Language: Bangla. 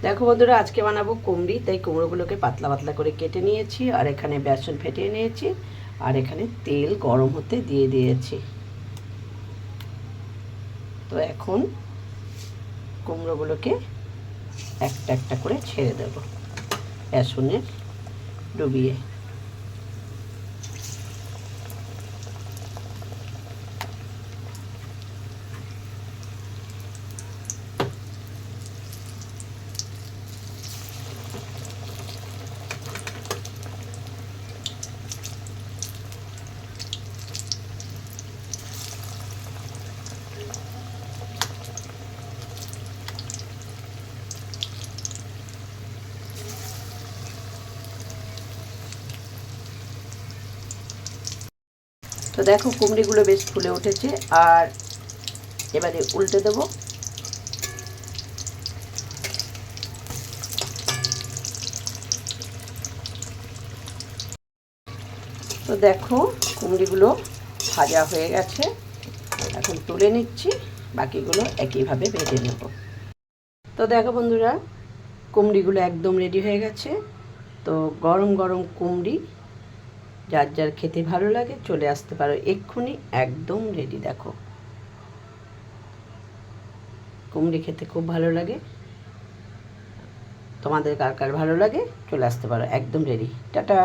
দেখো বন্ধুরা, আজকে বানাবো কুমড়ি, তাই কুমড়োগুলোকে পাতলা পাতলা করে কেটে নিয়েছি, আর এখানে বেসন ফেটিয়ে নিয়েছি, আর এখানে তেল গরম হতে দিয়ে দিয়েছি। তো এখন কুমড়োগুলোকে একটা একটা করে ছেড়ে দেব বেসনে ডুবিয়ে। তো দেখো কুমড়িগুলো বেশ ফুলে উঠেছে, আর এবারে উল্টে দেব। তো দেখো কুমড়িগুলো ভাজা হয়ে গেছে, এখন তুলে নিচ্ছি, বাকিগুলো একইভাবে ভেজে নেব। তো দেখো বন্ধুরা, কুমড়িগুলো একদম রেডি হয়ে গেছে। তো গরম গরম কুমড়ি যার যার খেতে ভালো লাগে চলে আসতে পারো এক্ষুনি, একদম রেডি। দেখো কুমড়ি খেতে খুব ভালো লাগে, তোমাদের কার কার ভালো লাগে চলে আসতে পারো, একদম রেডি। টাটা।